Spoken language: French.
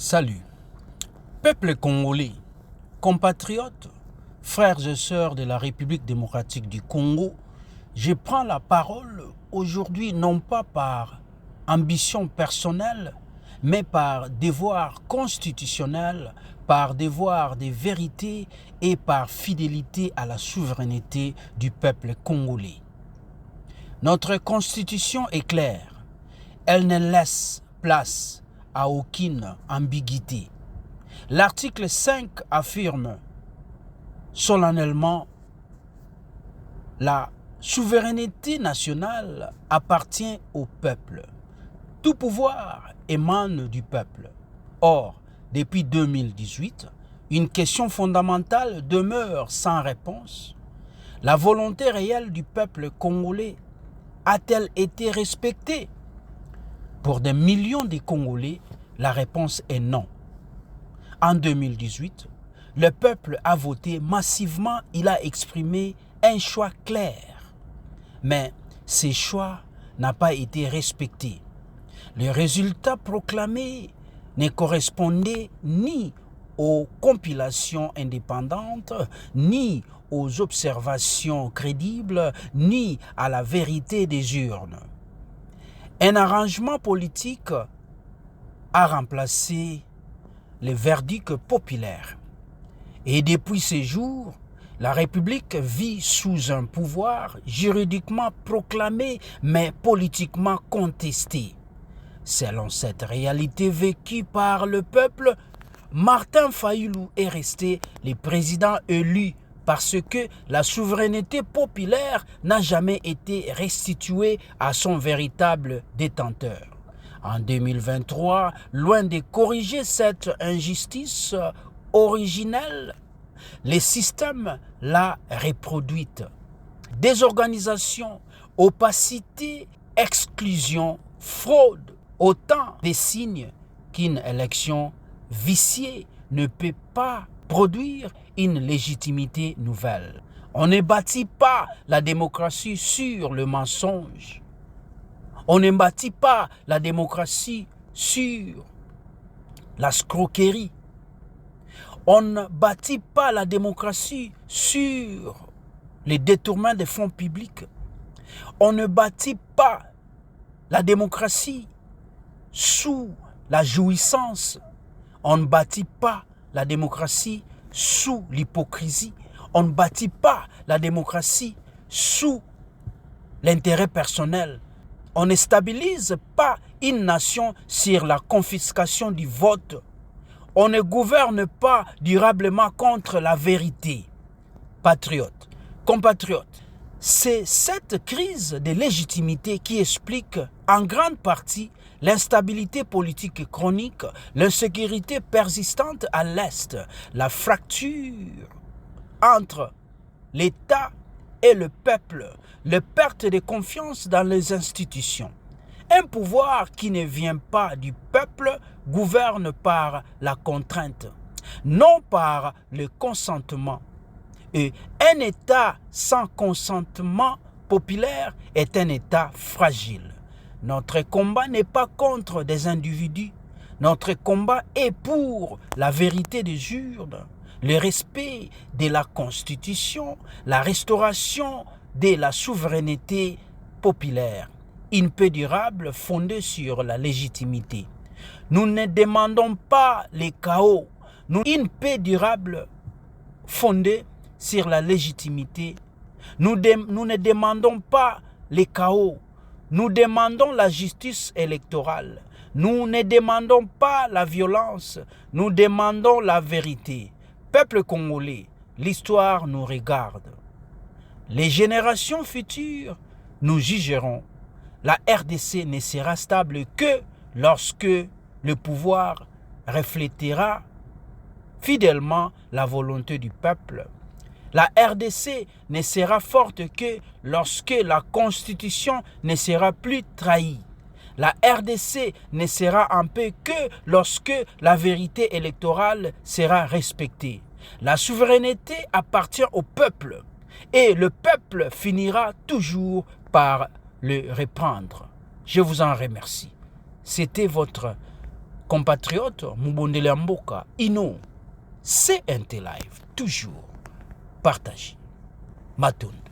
Salut, peuple congolais, compatriotes, frères et sœurs de la République démocratique du Congo, je prends la parole aujourd'hui non pas par ambition personnelle, mais par devoir constitutionnel, par devoir de vérité et par fidélité à la souveraineté du peuple congolais. Notre constitution est claire, elle ne laisse place à aucune ambiguïté. L'article 5 affirme solennellement la souveraineté nationale appartient au peuple. Tout pouvoir émane du peuple. Or, depuis 2018, une question fondamentale demeure sans réponse. La volonté réelle du peuple congolais a-t-elle été respectée? Pour des millions de Congolais, la réponse est non. En 2018, le peuple a voté massivement, il a exprimé un choix clair. Mais ce choix n'a pas été respecté. Les résultats proclamés ne correspondaient ni aux compilations indépendantes, ni aux observations crédibles, ni à la vérité des urnes. Un arrangement politique a remplacé les verdicts populaires. Et depuis ces jours, la République vit sous un pouvoir juridiquement proclamé mais politiquement contesté. Selon cette réalité vécue par le peuple, Martin Fayulu est resté le président élu parce que la souveraineté populaire n'a jamais été restituée à son véritable détenteur. En 2023, loin de corriger cette injustice originelle, le système l'a reproduite. Désorganisation, opacité, exclusion, fraude, autant de signes qu'une élection viciée ne peut pas produire une légitimité nouvelle. On ne bâtit pas la démocratie sur le mensonge. On ne bâtit pas la démocratie sur la escroquerie. On ne bâtit pas la démocratie sur les détournements des fonds publics. On ne bâtit pas la démocratie sous la jouissance. On ne bâtit pas la démocratie sous l'hypocrisie. On ne bâtit pas la démocratie sous l'intérêt personnel. On ne stabilise pas une nation sur la confiscation du vote. On ne gouverne pas durablement contre la vérité. Patriotes, compatriotes, c'est cette crise de légitimité qui explique en grande partie l'instabilité politique chronique, l'insécurité persistante à l'Est, la fracture entre l'État et le peuple, la perte de confiance dans les institutions. Un pouvoir qui ne vient pas du peuple gouverne par la contrainte, non par le consentement. Et un État sans consentement populaire est un État fragile. Notre combat n'est pas contre des individus. Notre combat est pour la vérité des urnes, le respect de la Constitution, la restauration de la souveraineté populaire, une paix durable fondée sur la légitimité. Nous ne demandons pas le chaos, une paix durable fondée sur la légitimité. Nous ne demandons pas le chaos, nous demandons la justice électorale. Nous ne demandons pas la violence, nous demandons la vérité. Peuple congolais, l'histoire nous regarde. Les générations futures nous jugeront. La RDC ne sera stable que lorsque le pouvoir reflétera fidèlement la volonté du peuple. La RDC ne sera forte que lorsque la Constitution ne sera plus trahie. La RDC ne sera en paix que lorsque la vérité électorale sera respectée. La souveraineté appartient au peuple et le peuple finira toujours par le reprendre. Je vous en remercie. C'était votre compatriote Mubondele Mboka Ino CNT Live toujours partagé Matunda.